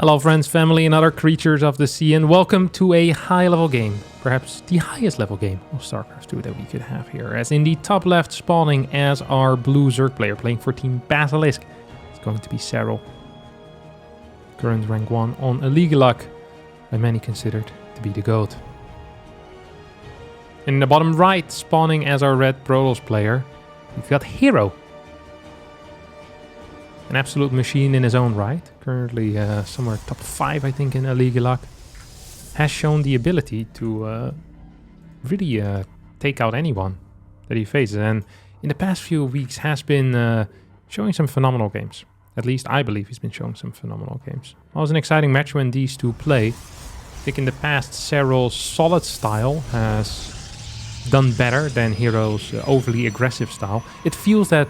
Hello friends, family and other creatures of the sea, and welcome to a high-level game. Perhaps the highest level game of StarCraft 2 that we could have here. As in the top left, spawning as our blue Zerg player playing for Team Basilisk. It's going to be Serral. Current rank 1 on Illegaluck, by many considered to be the GOAT. In the bottom right, spawning as our red Protoss player, we've got Hero. An absolute machine in his own right. Currently somewhere top 5, I think, in Illegaluck. Has shown the ability to really take out anyone that he faces. And in the past few weeks has been showing some phenomenal games. At least I believe he's been showing some phenomenal games. It was an exciting match when these two play. I think in the past, Serral's solid style has done better than Hero's overly aggressive style. It feels that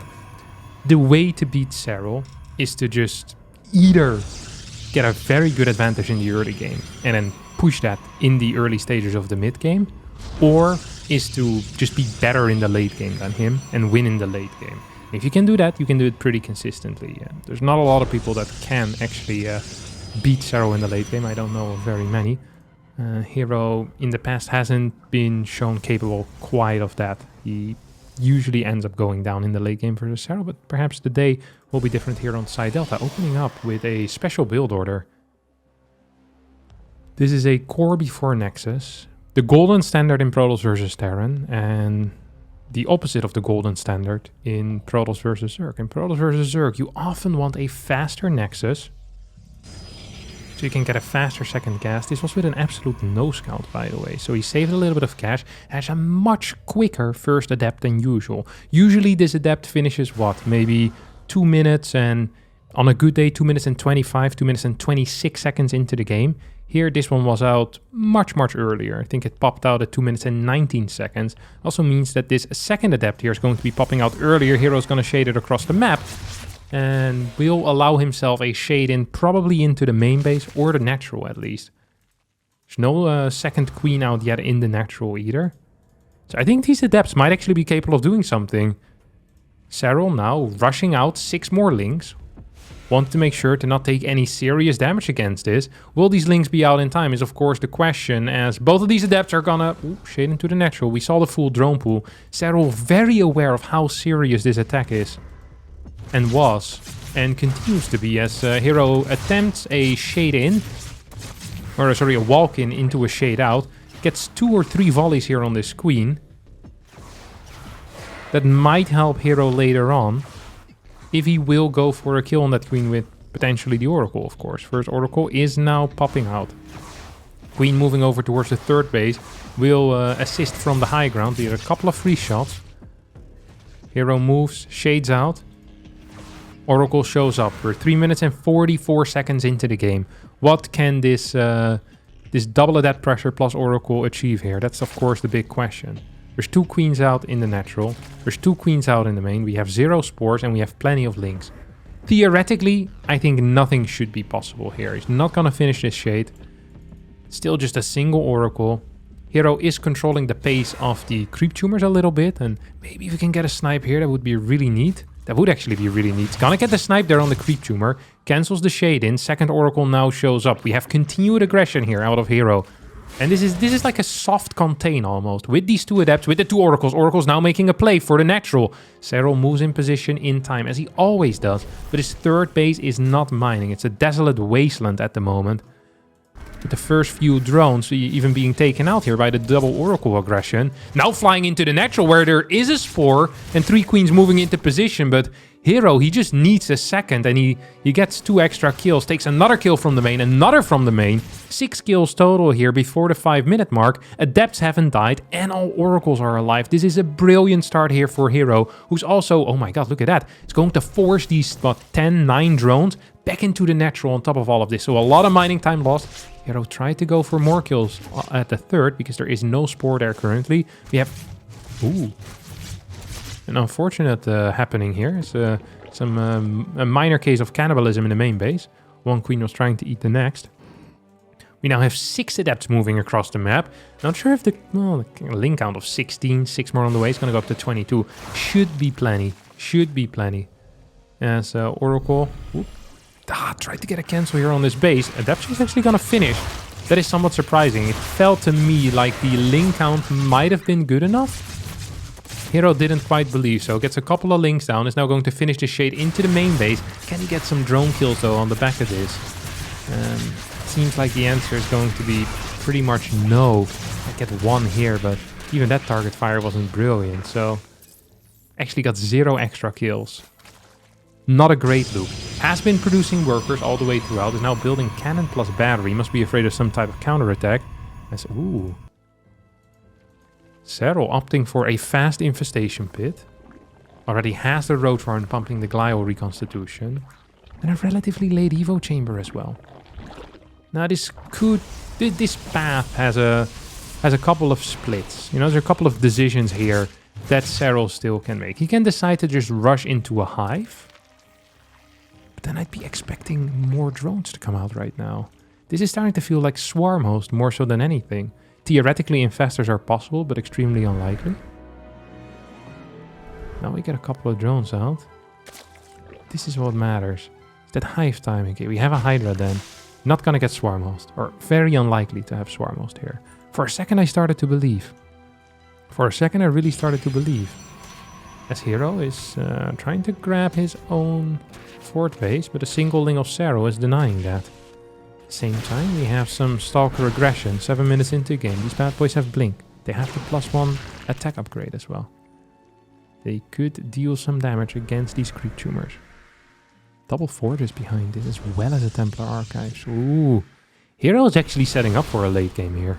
the way to beat Serral is to just either get a very good advantage in the early game and then push that in the early stages of the mid game, or is to just be better in the late game than him and win in the late game. If you can do that, you can do it pretty consistently. There's not a lot of people that can actually beat Serral in the late game. I don't know of very many. Hero in the past hasn't been shown capable quite of that. He usually ends up going down in the late game versus Serral, but perhaps the day will be different here on Side Delta, opening up with a special build order. This is a core before Nexus, the golden standard in Protoss versus Terran, and the opposite of the golden standard in Protoss versus Zerg. In Protoss versus Zerg, you often want a faster Nexus, so you can get a faster second gas. This was with an absolute no scout, by the way, so he saved a little bit of cash, has a much quicker first adept than usual. Usually this adept finishes what, maybe 2 minutes, and on a good day 2 minutes and 25, 2 minutes and 26 seconds into the game. Here this one was out much earlier. I think it popped out at 2 minutes and 19 seconds. Also means that this second adept here is going to be popping out earlier. Hero's going to shade it across the map and will allow himself a shade in probably into the main base or the natural at least. There's no second queen out yet in the natural either. So I think these adepts might actually be capable of doing something. Serral now rushing out 6 more links. Want to make sure to not take any serious damage against this. Will these links be out in time is of course the question, as both of these adepts are gonna shade into the natural. We saw the full drone pool. Serral very aware of how serious this attack is. And was, and continues to be, as Hero attempts a shade in, or sorry, a walk in into a shade out, gets 2 or 3 volleys here on this queen. That might help Hero later on, if he will go for a kill on that queen with potentially the Oracle, of course. First Oracle is now popping out. Queen moving over towards the third base, will assist from the high ground, via a couple of free shots. Hero moves, shades out. Oracle shows up. We're 3 minutes and 44 seconds into the game. What can this this double adept pressure plus Oracle achieve here? That's of course the big question. There's 2 queens out in the natural. There's 2 queens out in the main. We have 0 spores and we have plenty of links. Theoretically, I think nothing should be possible here. He's not gonna finish this shade. Still just a single Oracle. Hero is controlling the pace of the creep tumors a little bit, and maybe if we can get a snipe here, that would be really neat. That would actually be really neat. Gonna get the snipe there on the creep tumor. Cancels the shade in. Second Oracle now shows up. We have continued aggression here out of Hero. And this is like a soft contain almost. With these 2 adepts, with the 2 Oracles. Oracle's now making a play for the natural. Serral moves in position in time, as he always does. But his third base is not mining. It's a desolate wasteland at the moment. With the first few drones even being taken out here by the double Oracle aggression. Now flying into the natural where there is a spore and 3 queens moving into position. But Hero, he just needs a second and he gets 2 extra kills. Takes another kill from the main, another from the main. 6 kills total here before the 5-minute mark. Adepts haven't died and all Oracles are alive. This is a brilliant start here for Hero, who's also, oh my god, look at that. It's going to force these, what, 10, 9 drones back into the natural on top of all of this. So a lot of mining time lost. Hero tried to go for more kills at the third because there is no spore there currently. We have... Ooh. An unfortunate happening here. It's a minor case of cannibalism in the main base. One queen was trying to eat the next. We now have 6 adepts moving across the map. Not sure if the link count of 16, 6 more on the way, is going to go up to 22. Should be plenty. Should be plenty. As Oracle... Ooh, tried to get a cancel here on this base. Adaption is actually going to finish. That is somewhat surprising. It felt to me like the link count might have been good enough. Hero didn't quite believe so. Gets a couple of links down. Is now going to finish the shade into the main base. Can he get some drone kills though on the back of this? Seems like the answer is going to be pretty much no. I get one here, but even that target fire wasn't brilliant. So actually got 0 extra kills. Not a great look. Has been producing workers all the way throughout. Is now building cannon plus battery. Must be afraid of some type of counterattack. As ooh. Serral opting for a fast infestation pit. Already has the road run pumping the Glio reconstitution. And a relatively late Evo chamber as well. Now this path has a couple of splits. You know, there's a couple of decisions here that Serral still can make. He can decide to just rush into a hive. But then I'd be expecting more drones to come out right now. This is starting to feel like Swarm Host more so than anything. Theoretically, infestors are possible, but extremely unlikely. Now we get a couple of drones out. This is what matters. It's that hive timing. Okay, we have a Hydra then. Not gonna get Swarm Host, or very unlikely to have Swarm Host here. For a second I started to believe. For a second I really started to believe. As Hero is trying to grab his own fort base, but a single Ling of Serral is denying that. Same time we have some Stalker aggression, 7 minutes into the game. These bad boys have Blink. They have the +1 attack upgrade as well. They could deal some damage against these creep tumors. Double Fortress behind it, as well as a Templar Archives. Ooh. Hero is actually setting up for a late game here.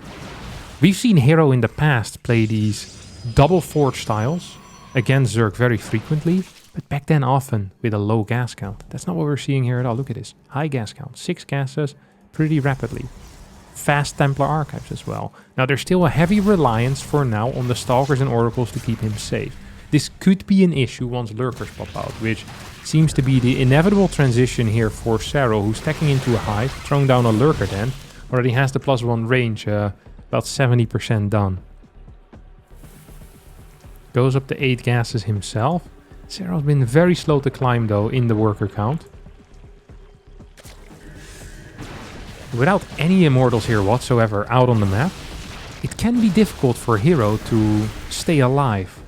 We've seen Hero in the past play these double Forge styles against Zerg very frequently, but back then often with a low gas count. That's not what we're seeing here at all. Look at this. High gas count. 6 gases pretty rapidly. Fast Templar Archives as well. Now there's still a heavy reliance for now on the Stalkers and Oracles to keep him safe. This could be an issue once Lurkers pop out, which seems to be the inevitable transition here for Serral, who's stacking into a hive, throwing down a Lurker then. Already has the +1 range, about 70% done. Goes up to 8 gases himself. Serral's been very slow to climb though in the worker count. Without any Immortals here whatsoever out on the map, it can be difficult for Hero to stay alive.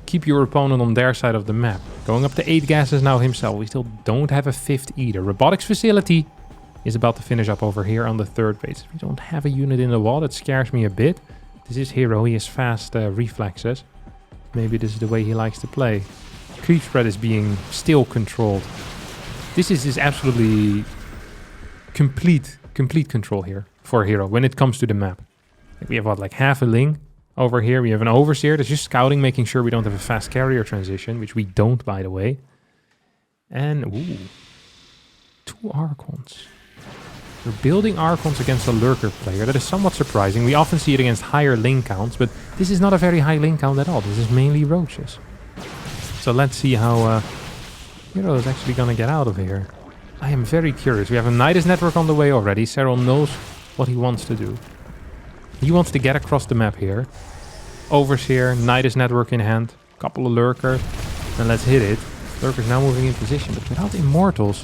Keep your opponent on their side of the map. Going up to 8 gases now himself. We still don't have a 5th either. Robotics facility is about to finish up over here on the 3rd base. We don't have a unit in the wall. That scares me a bit. This is Hero. He has fast reflexes. Maybe this is the way he likes to play. Creep spread is being still controlled. This is absolutely complete control here for Hero when it comes to the map. We have what, like half a Ling over here. We have an Overseer that's just scouting, making sure we don't have a fast carrier transition, which we don't, by the way. And, ooh, 2 Archons. We're building Archons against a Lurker player. That is somewhat surprising. We often see it against higher Ling counts, but this is not a very high Ling count at all. This is mainly Roaches. So let's see how Hero is actually going to get out of here. I am very curious. We have a Nidus network on the way already. Serral knows what he wants to do. He wants to get across the map here. Overseer, Nidus network in hand. Couple of Lurkers. And let's hit it. Lurkers now moving in position, but without Immortals,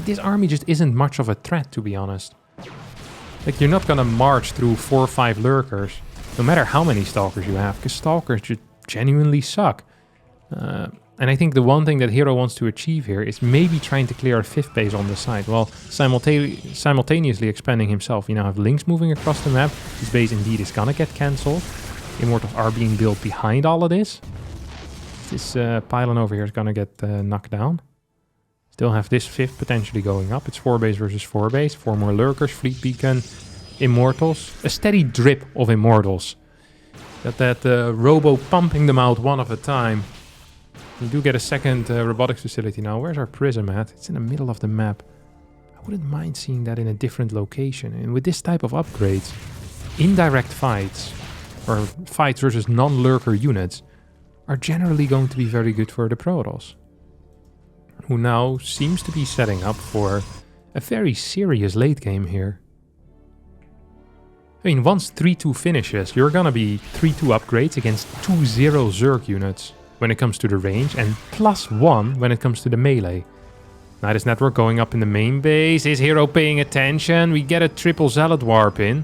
this army just isn't much of a threat, to be honest. Like, you're not gonna march through 4 or 5 Lurkers, no matter how many Stalkers you have, because Stalkers just genuinely suck. And I think the one thing that Hero wants to achieve here is maybe trying to clear a 5th base on the side, while simultaneously expanding himself. You now have Links moving across the map. This base indeed is gonna get cancelled. Immortals are being built behind all of this. This pylon over here is gonna get knocked down. Still have this 5th potentially going up. It's 4 base versus 4 base. 4 more Lurkers, Fleet Beacon, Immortals. A steady drip of Immortals. That Robo pumping them out one at a time. We do get a second robotics facility now. Where's our prism at? It's in the middle of the map. I wouldn't mind seeing that in a different location. And with this type of upgrades, indirect fights, or fights versus non-Lurker units, are generally going to be very good for the Protoss, who now seems to be setting up for a very serious late game here. I mean, once 3-2 finishes, you're gonna be 3-2 upgrades against 2-0 Zerg units when it comes to the range, and +1 when it comes to the melee. Nidus Network going up in the main base. Is Hero paying attention? We get a triple Zealot Warp in.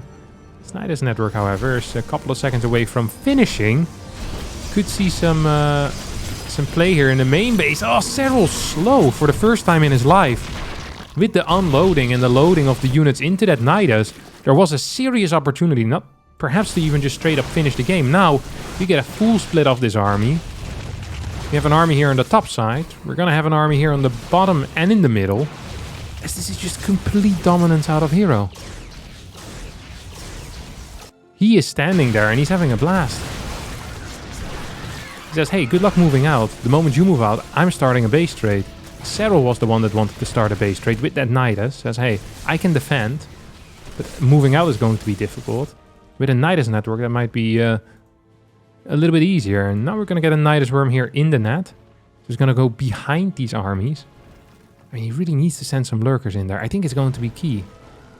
Nidus Network, however, is a couple of seconds away from finishing. Could see some play here in the main base. Oh, Serral slow for the first time in his life. With the unloading and the loading of the units into that Nidus, there was a serious opportunity, not perhaps to even just straight up finish the game. Now, we get a full split of this army. We have an army here on the top side. We're going to have an army here on the bottom and in the middle. As this is just complete dominance out of Hero. He is standing there and he's having a blast. He says, hey, good luck moving out. The moment you move out, I'm starting a base trade. Serral was the one that wanted to start a base trade with that Nidus. Says, hey, I can defend, but moving out is going to be difficult. With a Nidus network, that might be a little bit easier. And now we're going to get a Nidus Worm here in the net. He's going to go behind these armies. I mean, he really needs to send some lurkers in there. I think it's going to be key.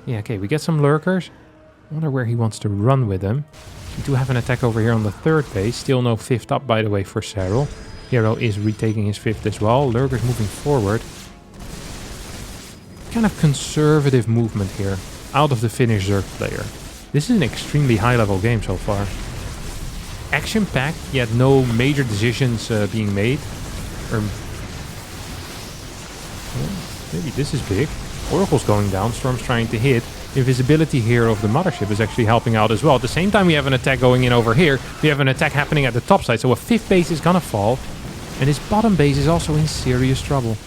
Yeah, okay, we get some lurkers. I wonder where he wants to run with them. We do have an attack over here on the third base. Still no fifth up, by the way, for Serral. Hero is retaking his fifth as well. Lurkers moving forward. Kind of conservative movement here. Out of the Finnish Zerg player. This is an extremely high-level game so far. Action-packed, yet no major decisions being made. Or maybe this is big. Oracle's going down. Storm's trying to hit. Invisibility here of the Mothership is actually helping out as well. At the same time, we have an attack going in over here. We have an attack happening at the top side. So a fifth base is gonna fall. And his bottom base is also in serious trouble.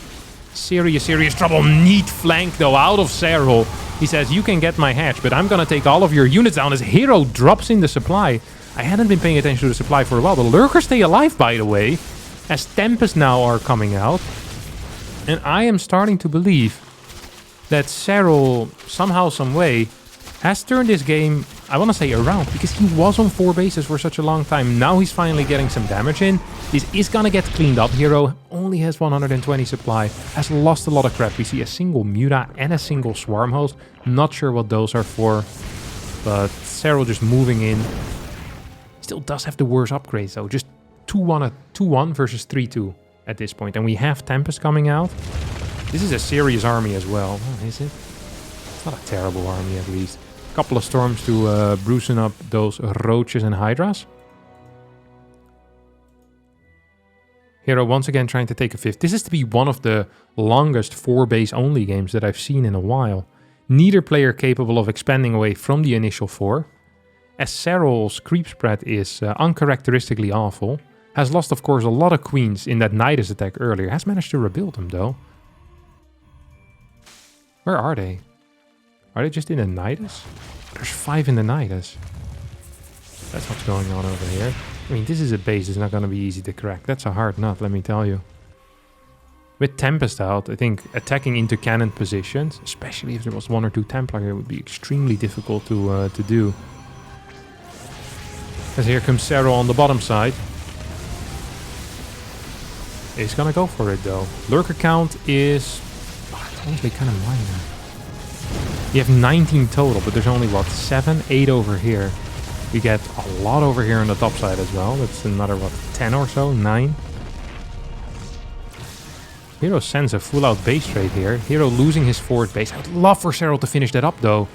Serious trouble. Neat flank, though, out of Serral. He says, you can get my hatch, but I'm gonna take all of your units down. As Hero drops in the supply. I hadn't been paying attention to the supply for a while. The lurkers stay alive, by the way. As Tempest now are coming out. And I am starting to believe that Serral, somehow, some way, has turned this game, I want to say, around. Because he was on 4 bases for such a long time. Now he's finally getting some damage in. This is going to get cleaned up. Hero only has 120 supply. Has lost a lot of crap. We see a single Muta and a single Swarm Host. Not sure what those are for. But Serral just moving in. Still does have the worst upgrades, though. Just 2-1 versus 3-2 at this point. And we have Tempest coming out. This is a serious army as well. Oh, is it? It's not a terrible army, at least. A couple of storms to bruisen up those roaches and hydras. Hero once again trying to take a fifth. This is to be one of the longest 4-base only games that I've seen in a while. Neither player capable of expanding away from the initial 4. As Serral's creep spread is uncharacteristically awful. Has lost, of course, a lot of queens in that Nidus attack earlier. Has managed to rebuild them, though. Where are they? Are they just in the Nidus? There's 5 in the Nidus. That's what's going on over here. I mean, this is a base. It's not going to be easy to crack. That's a hard nut, let me tell you. With Tempest out, I think attacking into cannon positions, especially if there was 1 or 2 Templar here, would be extremely difficult to do. As here comes Serral on the bottom side. He's going to go for it, though. Lurker count is... honestly kind of minor. You have 19 total, but there's only, what, 7, 8 over here. We get a lot over here on the top side as well. That's another, what, 10 or so? 9? Hero sends a full-out base trade here. Hero losing his 4th base. I'd love for Serral to finish that up, though.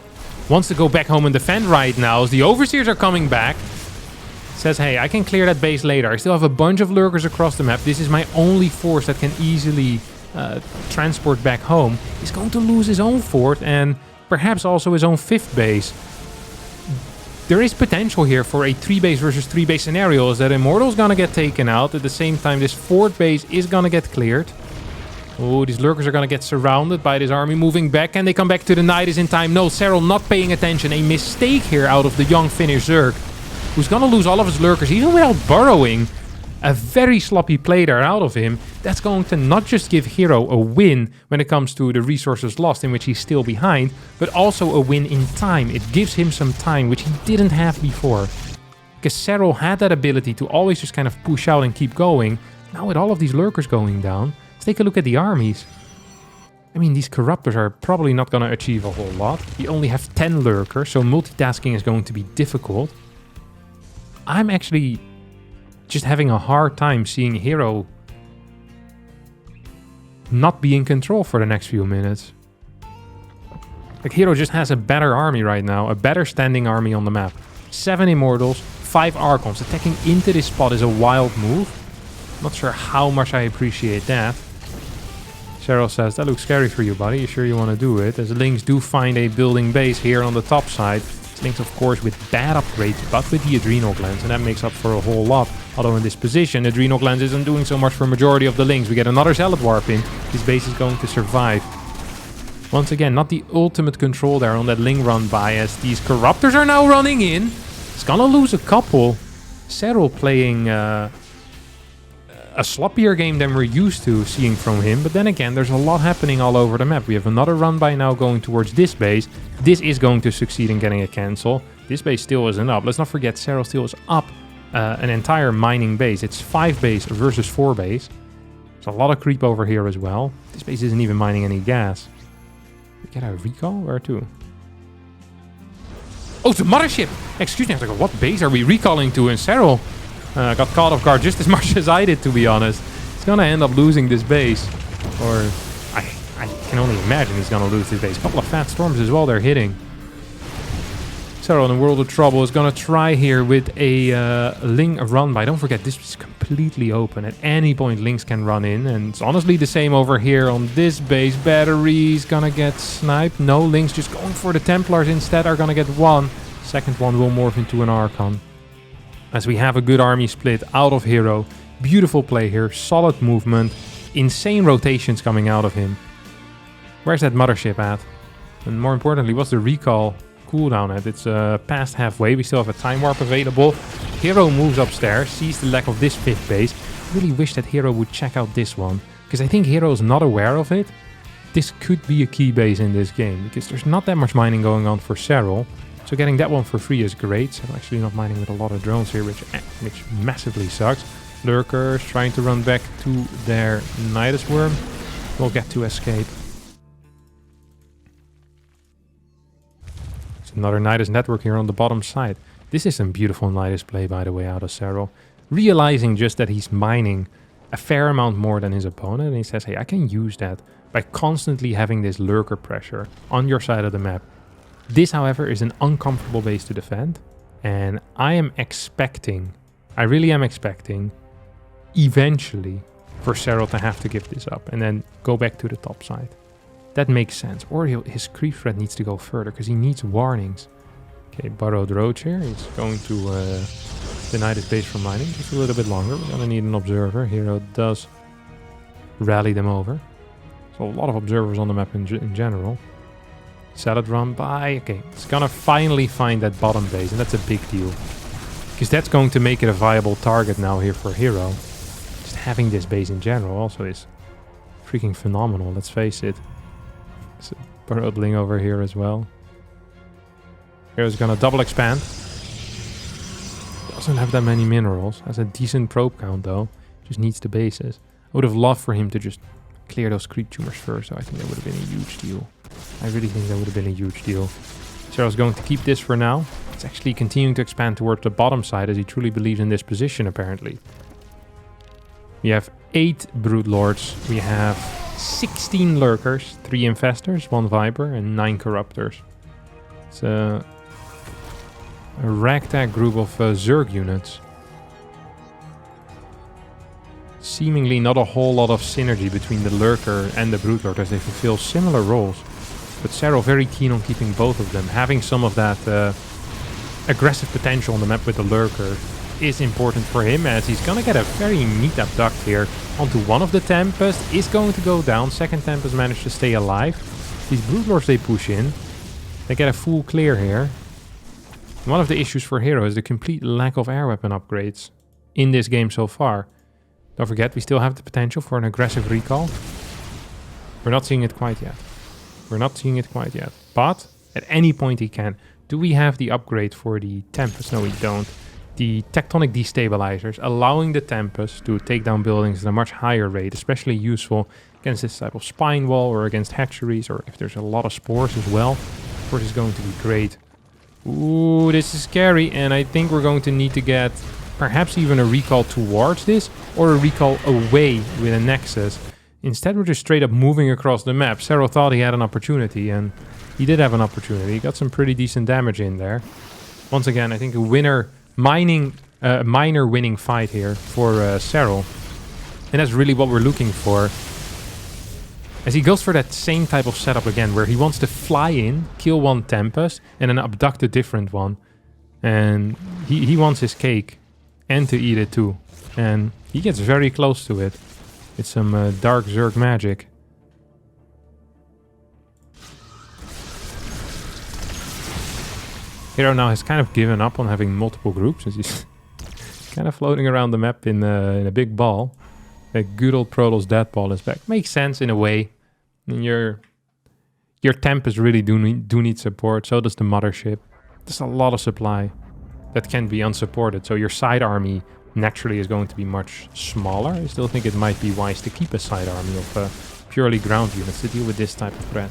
Wants to go back home and defend right now as the Overseers are coming back. Says, hey, I can clear that base later. I still have a bunch of lurkers across the map. This is my only force that can easily... transport back home. He's going to lose his own 4th and perhaps also his own 5th base. There is potential here for a 3-base versus 3-base scenario, is that Immortal's gonna get taken out. At the same time, this 4th base is gonna get cleared. Oh, these lurkers are gonna get surrounded by this army moving back, and they come back to the Nidus in time. No, Serral not paying attention. A mistake here out of the young Finnish Zerg, who's gonna lose all of his lurkers, even without burrowing. A very sloppy play there out of him. That's going to not just give Hero a win when it comes to the resources lost, in which he's still behind, but also a win in time. It gives him some time, which he didn't have before. Because Serral had that ability to always just kind of push out and keep going. Now with all of these lurkers going down, let's take a look at the armies. I mean, these Corruptors are probably not going to achieve a whole lot. We only have 10 lurkers, so multitasking is going to be difficult. I'm actually... just having a hard time seeing Hero not be in control for the next few minutes. Like, Hero just has a better army right now, a better standing army on the map. 7 Immortals, 5 Archons. Attacking into this spot is a wild move. Not sure how much I appreciate that. Serral says, that looks scary for you, buddy. You sure you want to do it? As Lynx do find a building base here on the top side. It's Lynx, of course, with bad upgrades, but with the Adrenal Glands, and that makes up for a whole lot. Although in this position, Adrenal Glands isn't doing so much for a majority of the Lynx. We get another Zealot Warp in. His base is going to survive. Once again, not the ultimate control there on that Ling run by, as these Corruptors are now running in. It's gonna lose a couple. Serral playing a sloppier game than we're used to seeing from him. But then again, there's a lot happening all over the map. We have another run by now going towards this base. This is going to succeed in getting a cancel. This base still isn't up. Let's not forget, Serral still is up an entire mining base. It's 5 base versus 4 base. There's a lot of creep over here as well. This base isn't even mining any gas. We get a recall? Where to? Oh, it's a Mothership! Excuse me, I was like, what base are we recalling to? And Serral got caught off guard just as much as I did, to be honest. He's gonna end up losing this base. Or, I can only imagine he's gonna lose this base. A couple of fat storms as well they're hitting. Serral in a world of trouble is gonna try here with a Ling run by. Don't forget, this is completely open. At any point, Lings can run in. And it's honestly the same over here on this base. Batteries gonna get sniped. No, Lings just going for the Templars instead are gonna get one. Second one will morph into an Archon. As we have a good army split out of Hero. Beautiful play here. Solid movement. Insane rotations coming out of him. Where's that Mothership at? And more importantly, what's the recall cooldown at? It's past halfway. We still have a Time Warp available. Hero moves upstairs. Sees the lack of this 5th base. Really wish that Hero would check out this one. Because I think Hero is not aware of it. This could be a key base in this game. Because there's not that much mining going on for Serral. So getting that one for free is great. So I'm actually not mining with a lot of drones here, which massively sucks. Lurkers trying to run back to their Nidus Worm. Will get to escape. There's another Nidus network here on the bottom side. This is some beautiful Nidus play, by the way, out of Serral. Realizing just that he's mining a fair amount more than his opponent. And he says, hey, I can use that by constantly having this lurker pressure on your side of the map. This, however, is an uncomfortable base to defend. And I really am expecting, eventually, for Serral to have to give this up. And then go back to the top side. That makes sense. Or his creep threat needs to go further, because he needs warnings. Okay, Burrowed Roach here. He's going to deny this base from mining. Just a little bit longer. We're going to need an observer. Hero does rally them over. So a lot of observers on the map in general. Salad run by. Okay, it's gonna finally find that bottom base, and that's a big deal. Because that's going to make it a viable target now here for Hero. Just having this base in general also is freaking phenomenal, let's face it. There's a Burrowed Ling over here as well. Hero's gonna double expand. Doesn't have that many minerals. Has a decent probe count though. Just needs the bases. I would have loved for him to just clear those creep tumors first, so I think that would have been a huge deal. I really think that would have been a huge deal. Serral's going to keep this for now. It's actually continuing to expand towards the bottom side as he truly believes in this position, apparently. We have 8 Broodlords. We have 16 Lurkers, 3 Infestors, 1 Viper, and 9 Corruptors. It's a ragtag group of Zerg units. Seemingly not a whole lot of synergy between the Lurker and the Broodlord as they fulfill similar roles. But Serral very keen on keeping both of them. Having some of that aggressive potential on the map with the Lurker is important for him, as he's gonna get a very neat abduct here onto one of the Tempest. Is going to go down. Second Tempest managed to stay alive. These Broodlords they push in. They get a full clear here. One of the issues for Hero is the complete lack of air weapon upgrades in this game so far. Don't forget, we still have the potential for an aggressive recall. We're not seeing it quite yet. But at any point he can. Do we have the upgrade for the Tempest? No, we don't. The Tectonic Destabilizers, allowing the Tempest to take down buildings at a much higher rate, especially useful against this type of spine wall or against hatcheries, or if there's a lot of spores as well. Of course, it's going to be great. Ooh, this is scary, and I think we're going to need to get perhaps even a recall towards this, or a recall away with a Nexus. Instead, we're just straight up moving across the map. Serral thought he had an opportunity, and he did have an opportunity. He got some pretty decent damage in there. Once again, I think a minor winning fight here for Serral. And that's really what we're looking for. As he goes for that same type of setup again, where he wants to fly in, kill one Tempest, and then abduct a different one. And he wants his cake, and to eat it too. And he gets very close to it. It's some dark Zerg magic. Hero now has kind of given up on having multiple groups, as he's kind of floating around the map in a big ball. That good old Protoss death ball is back. Makes sense in a way. And your Tempest really do need support. So does the Mothership. There's a lot of supply that can be unsupported. So your side army naturally is going to be much smaller. I still think it might be wise to keep a side army of purely ground units to deal with this type of threat.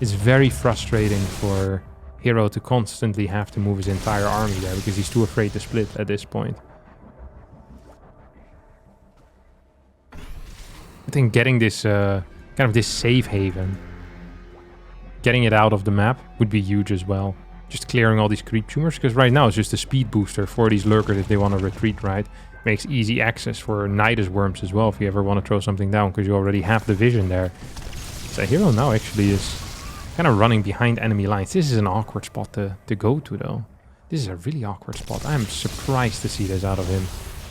It's very frustrating for Hero to constantly have to move his entire army there because he's too afraid to split at this point. I think getting this kind of this safe haven, getting it out of the map would be huge as well. Just clearing all these creep tumors, because right now it's just a speed booster for these lurkers if they want to retreat, right? Makes easy access for Nidus worms as well if you ever want to throw something down, because you already have the vision there. So Hero now actually is kind of running behind enemy lines. This is an awkward spot to go to though. This is a really awkward spot. I'm surprised to see this out of him.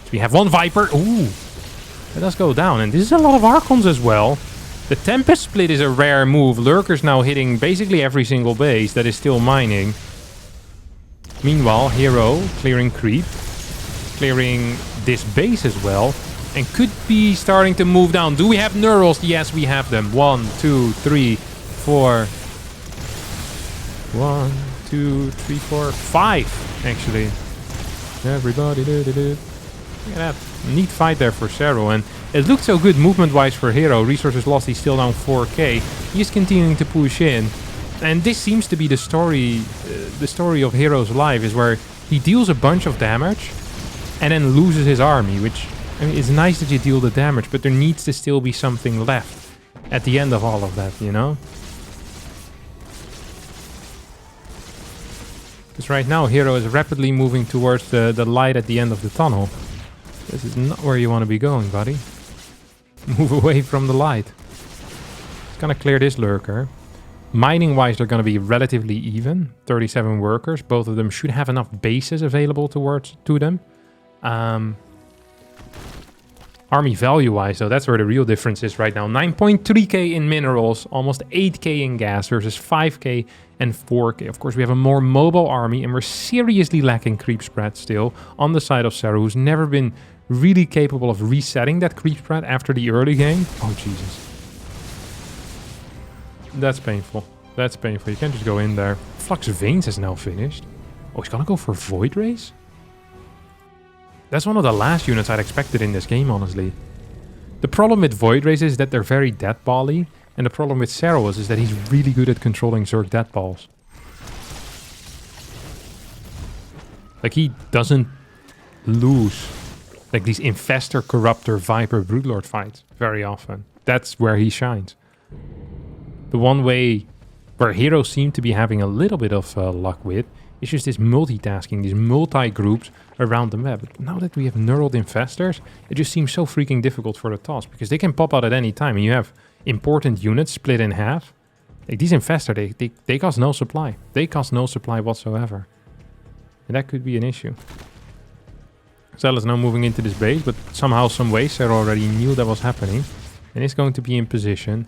So we have one Viper. Ooh, it does go down. And this is a lot of Archons as well. The Tempest split is a rare move. Lurkers now hitting basically every single base that is still mining. Meanwhile, Hero clearing creep, clearing this base as well, and could be starting to move down. Do we have Neurals? Yes, we have them. 1, 2, 3, 4. 1, 2, 3, 4, 5, actually. Everybody did it. Look at that. Neat fight there for Serral, and it looked so good movement-wise for Hero. Resources lost, he's still down 4k. He's continuing to push in. And this seems to be the story of Hero's life, is where he deals a bunch of damage and then loses his army, which, I mean, it's nice that you deal the damage, but there needs to still be something left at the end of all of that, you know? Because right now, Hero is rapidly moving towards the light at the end of the tunnel. This is not where you want to be going, buddy. Move away from the light. It's gonna clear this lurker. Mining-wise, they're going to be relatively even. 37 workers. Both of them should have enough bases available to them. Army value-wise, though, that's where the real difference is right now. 9.3k in minerals, almost 8k in gas versus 5k and 4k. Of course, we have a more mobile army, and we're seriously lacking creep spread still on the side of Serral, who's never been really capable of resetting that creep spread after the early game. Oh, Jesus. That's painful. That's painful. You can't just go in there. Flux Veins is now finished. Oh, he's gonna go for Void Rays? That's one of the last units I'd expected in this game, honestly. The problem with Void Rays is that they're very deathball-y, and the problem with Serral is that he's really good at controlling Zerg deathballs. Like, he doesn't lose like these Infestor, Corruptor, Viper, Broodlord fights very often. That's where he shines. The one way where heroes seem to be having a little bit of luck with is just this multitasking, these multi-groups around the map. But now that we have knurled Infestors, it just seems so freaking difficult for the toss, because they can pop out at any time, and you have important units split in half. Like these Infestors, they cost no supply. They cost no supply whatsoever. And that could be an issue. Zell is now moving into this base, but somehow, some way, Serral already knew that was happening, and is going to be in position.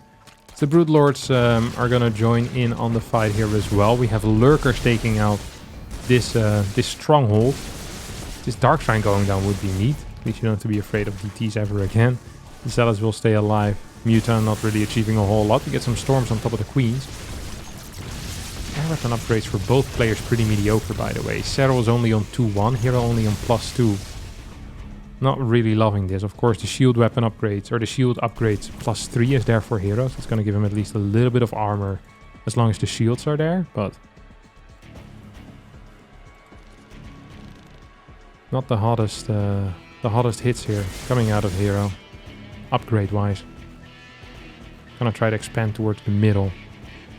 The Broodlords are going to join in on the fight here as well. We have Lurkers taking out this stronghold. This Dark Shrine going down would be neat. At least you don't have to be afraid of DTs ever again. The Zealots will stay alive. Muta not really achieving a whole lot. We get some Storms on top of the Queens. Air weapon upgrades for both players pretty mediocre, by the way. Serral is only on 2-1. Hero only on +2. Not really loving this. Of course, the shield weapon upgrades, or the shield upgrades +3 is there for heroes. It's going to give him at least a little bit of armor as long as the shields are there, but not the hottest hits here coming out of Hero, upgrade-wise. Gonna try to expand towards the middle.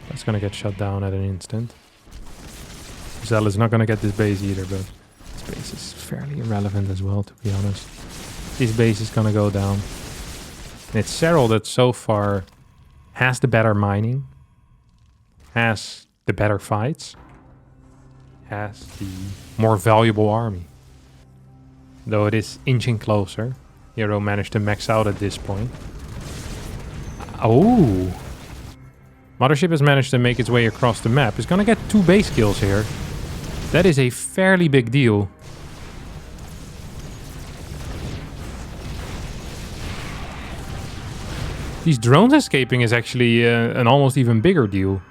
That's gonna get shut down at an instant. Zell is not gonna get this base either, but this base is fairly irrelevant as well, to be honest. This base is gonna go down. And it's Serral that so far has the better mining, has the better fights, has the more valuable army. Though it is inching closer. Hero managed to max out at this point. Oh! Mothership has managed to make its way across the map. It's gonna get 2 base kills here. That is a fairly big deal. These drones escaping is actually an almost even bigger deal.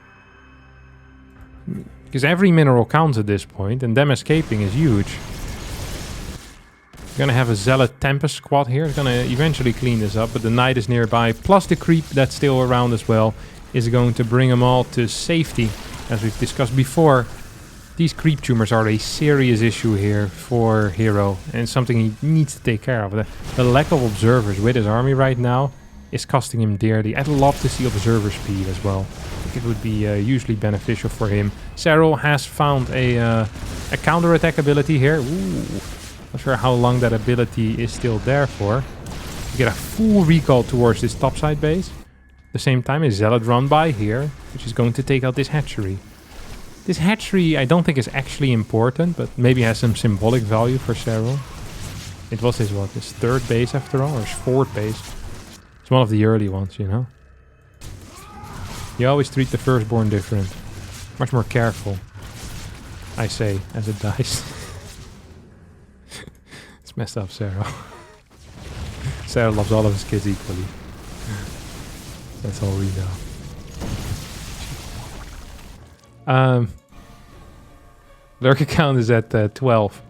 Because every mineral counts at this point, and them escaping is huge. We're gonna have a Zealot Tempest squad here. It's gonna eventually clean this up, but the Knight is nearby. Plus the creep that's still around as well is going to bring them all to safety. As we've discussed before, these creep tumors are a serious issue here for Hero, and something he needs to take care of. The lack of observers with his army right now is costing him dearly. I'd love to see observer speed as well. I think it would be hugely beneficial for him. Serral has found a counter-attack ability here. Ooh, not sure how long that ability is still there for. You get a full recall towards this topside base. At the same time, a Zealot run by here, which is going to take out this hatchery. This hatchery I don't think is actually important, but maybe has some symbolic value for Serral. It was his, what, his 3rd base after all, or his 4th base. It's one of the early ones, you know. You always treat the firstborn different. Much more careful, I say, as it dies. It's messed up, Serral. Serral loves all of his kids equally. That's all we know. Lurker count is at 12.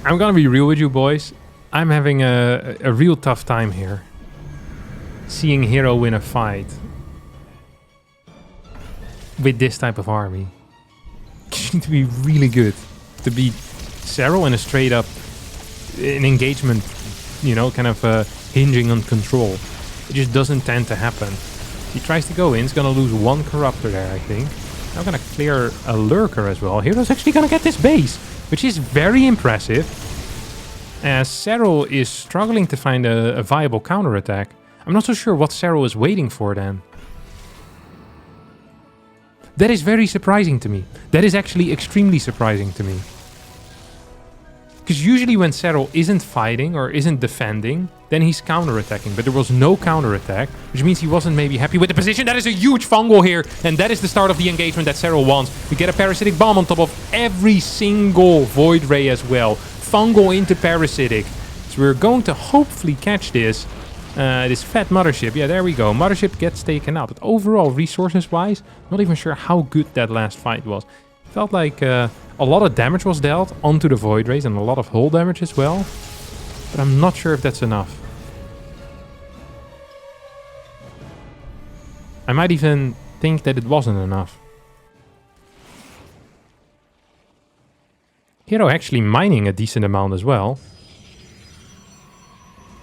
I'm gonna be real with you, boys. I'm having a real tough time here. Seeing Hero win a fight with this type of army. You need to be really good to beat Serral in a straight up an engagement, you know, kind of hinging on control. It just doesn't tend to happen. He tries to go in, he's gonna lose 1 corruptor there, I think. I'm gonna clear a lurker as well. Hero's actually gonna get this base, which is very impressive. As Serral is struggling to find a viable counterattack. I'm not so sure what Serral is waiting for then. That is very surprising to me. That is actually extremely surprising to me. Because usually when Serral isn't fighting or isn't defending, then he's counterattacking. But there was no counterattack, which means he wasn't maybe happy with the position. That is a huge fungal here, and that is the start of the engagement that Serral wants. We get a parasitic bomb on top of every single void ray as well. Fungal into parasitic. So we're going to hopefully catch this. This fat mothership. Yeah, there we go. Mothership gets taken out. But overall, resources-wise, not even sure how good that last fight was. Felt like a lot of damage was dealt onto the void rays and a lot of hull damage as well. But I'm not sure if that's enough. I might even think that it wasn't enough. Hero actually mining a decent amount as well.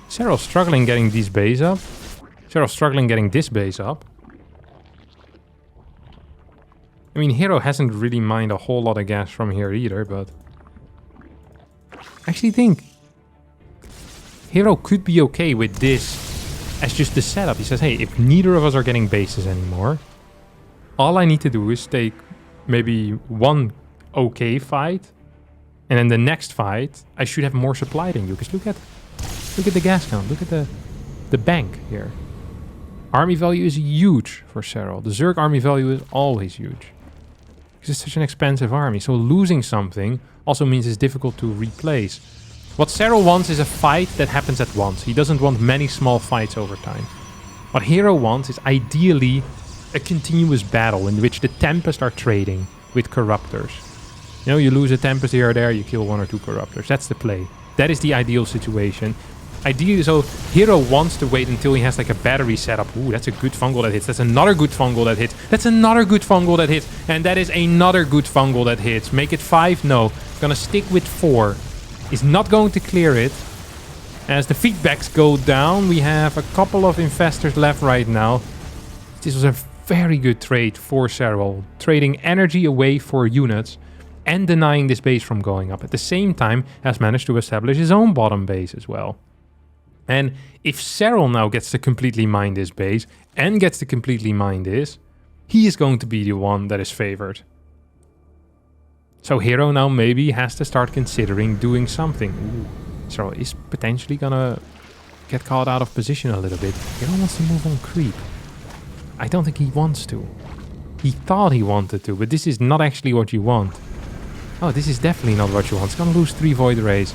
Serral struggling getting these base up. Serral struggling getting this base up. I mean, Hero hasn't really mined a whole lot of gas from here either, but... I actually think Hero could be okay with this as just the setup. He says, hey, if neither of us are getting bases anymore, all I need to do is take maybe 1 okay fight, and then the next fight, I should have more supply than you. Because look at the gas count. Look at the bank here. Army value is huge for Serral. The Zerg army value is always huge. Because it's such an expensive army. So losing something also means it's difficult to replace. What Serral wants is a fight that happens at once. He doesn't want many small fights over time. What Hero wants is ideally a continuous battle in which the Tempest are trading with Corruptors. You know, you lose a Tempest here or there, you kill 1 or 2 Corruptors. That's the play. That is the ideal situation. Ideally, so Hero wants to wait until he has like a battery set up. Ooh, that's a good fungal that hits. That's another good fungal that hits. That's another good fungal that hits. And that is another good fungal that hits. Make it 5? No. Gonna stick with 4. Is not going to clear it. As the feedbacks go down, we have a couple of investors left right now. This was a very good trade for Serral, trading energy away for units and denying this base from going up. At the same time, has managed to establish his own bottom base as well. And if Serral now gets to completely mine this base and gets to completely mine this, he is going to be the one that is favored. So Hero now maybe has to start considering doing something. Ooh, Serral is potentially gonna get caught out of position a little bit. Hero wants to move on creep. I don't think he wants to. He thought he wanted to, but this is not actually what you want. Oh, this is definitely not what you want. It's gonna lose 3 Void Rays.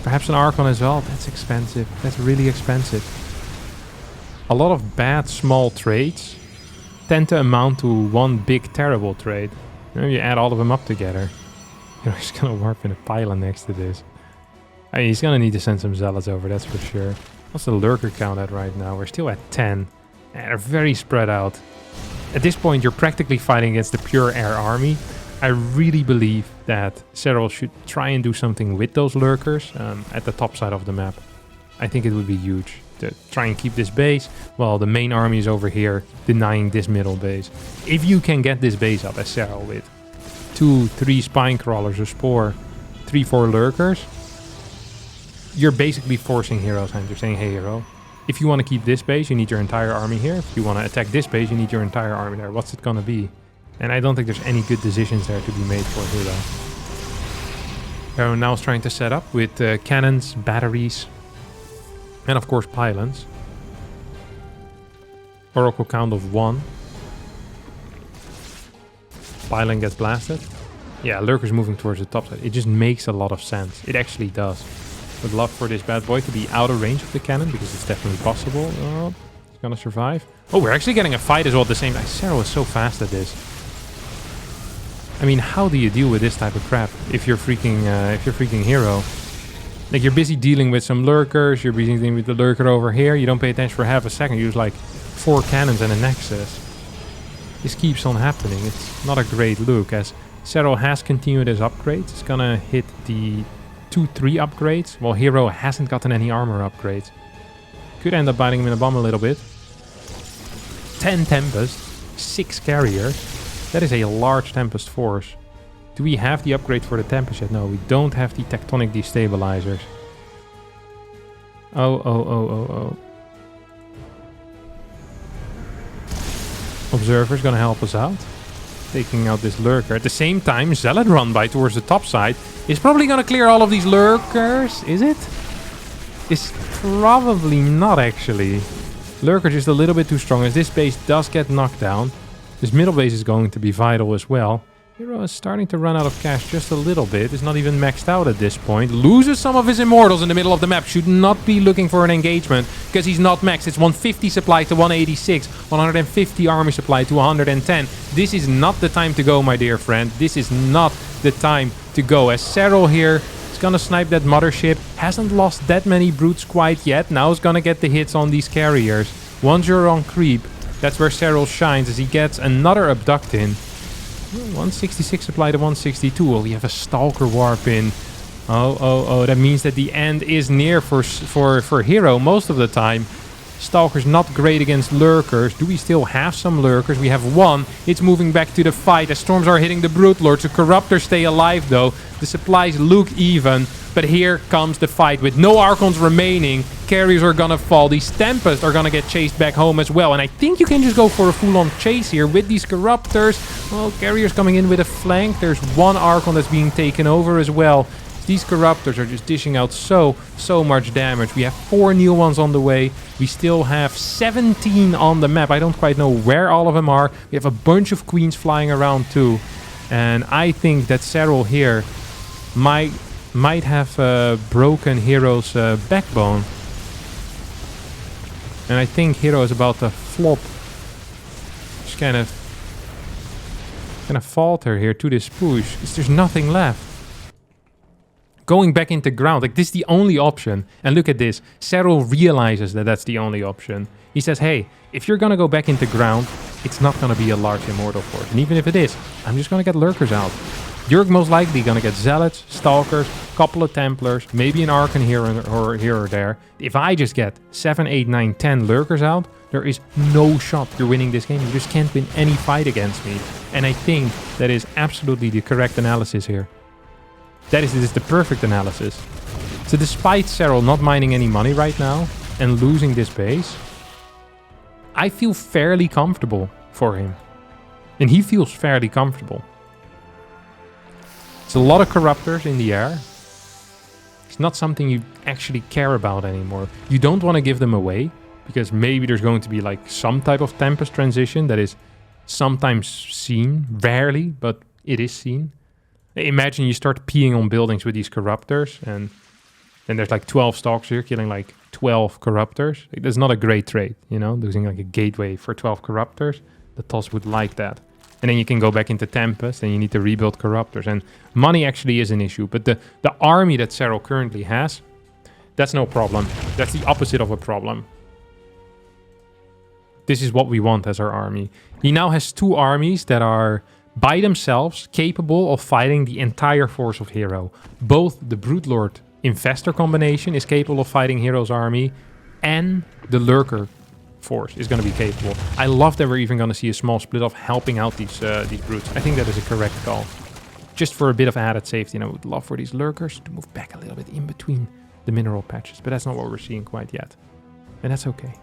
Perhaps an Archon as well. That's expensive. That's really expensive. A lot of bad small trades tend to amount to one big terrible trade. You add all of them up together. He's gonna warp in a pylon next to this. I mean, he's gonna need to send some zealots over, that's for sure. What's the lurker count at right now? We're still at 10. And they're very spread out. At this point, you're practically fighting against the pure air army. I really believe that Serral should try and do something with those lurkers at the top side of the map. I think it would be huge to try and keep this base while the main army is over here denying this middle base. If you can get this base up as Serral with 2-3 spine crawlers, a spore, 3-4 lurkers, you're basically forcing Hero's hand. You're saying, hey Hero, if you want to keep this base, you need your entire army here. If you want to attack this base, you need your entire army there. What's it gonna be? And I don't think there's any good decisions there to be made for Hero. Hero now is trying to set up with cannons, batteries, and of course pylons. Oracle count of 1. Pylon gets blasted. Yeah, Lurker's moving towards the top side. It just makes a lot of sense. It actually does. Would love for this bad boy to be out of range of the cannon, because it's definitely possible. Oh, he's gonna survive. Oh, we're actually getting a fight as well at the same time. Serral is so fast at this. I mean, how do you deal with this type of crap if you're freaking Hero? Like, you're busy dealing with some lurkers, you're busy dealing with the lurker over here, you don't pay attention for half a second, you use like 4 cannons and a Nexus. This keeps on happening. It's not a great look, as Serral has continued his upgrades. It's gonna hit the 2-3 upgrades, while Hero hasn't gotten any armor upgrades. Could end up biting him in a bum a little bit. 10 Tempest, 6 carrier. That is a large Tempest force. Do we have the upgrade for the Tempest yet? No, we don't have the Tectonic Destabilizers. Oh. Observer's gonna help us out, taking out this lurker. At the same time, Zealot run by towards the top side is probably gonna clear all of these lurkers. Is it? It's probably not, actually. Lurker just a little bit too strong, as this base does get knocked down. This middle base is going to be vital as well. Hero is starting to run out of cash just a little bit. It's not even maxed out at this point. Loses some of his immortals in the middle of the map. Should not be looking for an engagement, because he's not maxed. It's 150 supply to 186. 150 army supply to 110. This is not the time to go, my dear friend. This is not the time to go. As Serral here is gonna snipe that mothership. Hasn't lost that many brutes quite yet. Now is gonna get the hits on these carriers. Once you're on creep, that's where Serral shines, as he gets another abduct in. 166 supply to 162. Well, we have a Stalker warp in. Oh. That means that the end is near for Hero most of the time. Stalker's not great against lurkers. Do we still have some lurkers? We have one. It's moving back to the fight as storms are hitting the Brute Lords. The Corruptors stay alive though. The supplies look even. But here comes the fight with no Archons remaining. Carriers are gonna fall. These Tempests are gonna get chased back home as well. And I think you can just go for a full-on chase here with these Corruptors. Well, Carriers coming in with a flank. There's one Archon that's being taken over as well. These Corruptors are just dishing out so much damage. We have 4 new ones on the way. We still have 17 on the map. I don't quite know where all of them are. We have a bunch of Queens flying around too. And I think that Serral here might have broken Hero's backbone. And I think Hero is about to flop. Just kind of falter here to this push, because there's nothing left. Going back into ground, like, this is the only option. And look at this. Serral realizes that that's the only option. He says, hey, if you're gonna go back into ground, it's not gonna be a large immortal force. And even if it is, I'm just gonna get lurkers out. You're most likely gonna get Zealots, Stalkers, couple of Templars, maybe an Archon here or there. If I just get 7, 8, 9, 10 Lurkers out, there is no shot you're winning this game. You just can't win any fight against me. And I think that is absolutely the correct analysis here. This is the perfect analysis. So despite Serral not mining any money right now and losing this base, I feel fairly comfortable for him. And he feels fairly comfortable. It's a lot of Corruptors in the air. It's not something you actually care about anymore. You don't want to give them away, because maybe there's going to be like some type of Tempest transition that is sometimes seen, rarely, but it is seen. Imagine you start peeing on buildings with these Corruptors, and then there's like 12 Stalkers here killing like 12 Corruptors. That's not a great trade, you know, losing like a gateway for 12 Corruptors. The TOS would like that. And then you can go back into Tempest and you need to rebuild Corruptors. And money actually is an issue. But the army that Serral currently has, that's no problem. That's the opposite of a problem. This is what we want as our army. He now has 2 armies that are by themselves capable of fighting the entire force of Hero. Both the Broodlord Infestor combination is capable of fighting Hero's army, and the Lurker force is going to be capable. I love that we're even going to see a small split off helping out these brutes. I think that is a correct call. Just for a bit of added safety, and I would love for these Lurkers to move back a little bit in between the mineral patches, but that's not what we're seeing quite yet. And that's okay,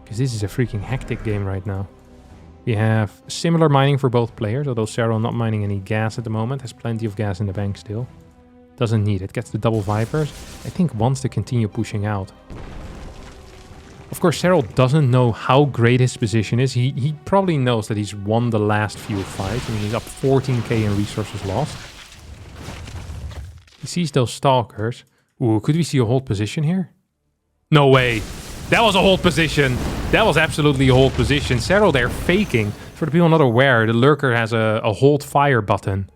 because this is a freaking hectic game right now. We have similar mining for both players, although Serral not mining any gas at the moment, has plenty of gas in the bank still. Doesn't need it. Gets the double Vipers. I think wants to continue pushing out. Of course, Serral doesn't know how great his position is. He probably knows that he's won the last few fights. I mean, he's up 14k in resources lost. He sees those Stalkers. Ooh, could we see a hold position here? No way. That was a hold position. That was absolutely a hold position. Serral there faking. For the people not aware, the Lurker has a hold fire button,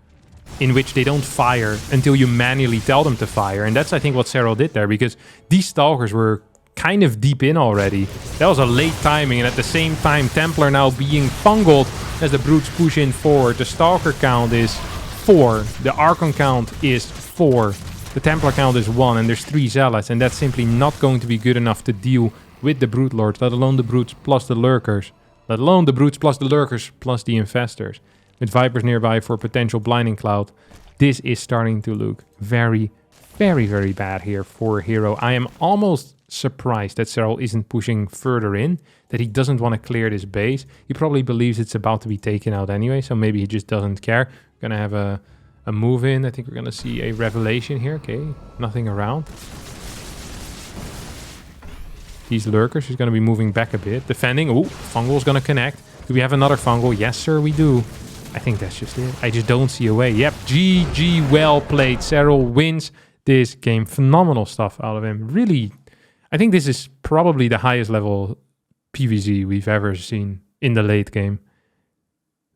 in which they don't fire until you manually tell them to fire. And that's, I think, what Serral did there, because these Stalkers were kind of deep in already. That was a late timing, and at the same time, Templar now being fungled as the brutes push in forward. The Stalker count is 4. The Archon count is 4. The Templar count is 1, and there's 3 Zealots, and that's simply not going to be good enough to deal with the Brute Lords, let alone the Brutes plus the Lurkers. Let alone the Brutes plus the Lurkers plus the Infestors. With Vipers nearby for potential Blinding Cloud, this is starting to look very, very, very bad here for Hero. I am almost surprised that Serral isn't pushing further in, that he doesn't want to clear this base. He probably believes it's about to be taken out anyway, so maybe he just doesn't care. We're going to have a move in. I think we're going to see a revelation here. Okay, nothing around. These Lurkers, he's going to be moving back a bit. Defending. Oh, Fungal's going to connect. Do we have another Fungal? Yes, sir, we do. I think that's just it. I just don't see a way. Yep, GG, well played. Serral wins this game. Phenomenal stuff out of him. Really, I think this is probably the highest level PvZ we've ever seen in the late game.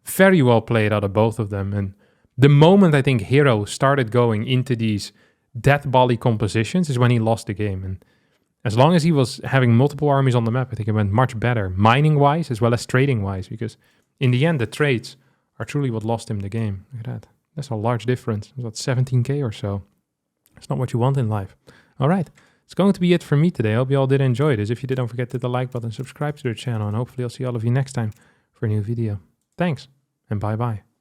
Very well played out of both of them. And the moment I think Hero started going into these death volley compositions is when he lost the game. And as long as he was having multiple armies on the map, I think it went much better, mining-wise as well as trading-wise, because in the end, the trades are truly what lost him the game. Look at that. That's a large difference. It's about 17k or so. It's not what you want in life. All right. It's going to be it for me today. I hope you all did enjoy this. If you did, don't forget to hit the like button, subscribe to the channel, and hopefully I'll see all of you next time for a new video. Thanks, and bye-bye.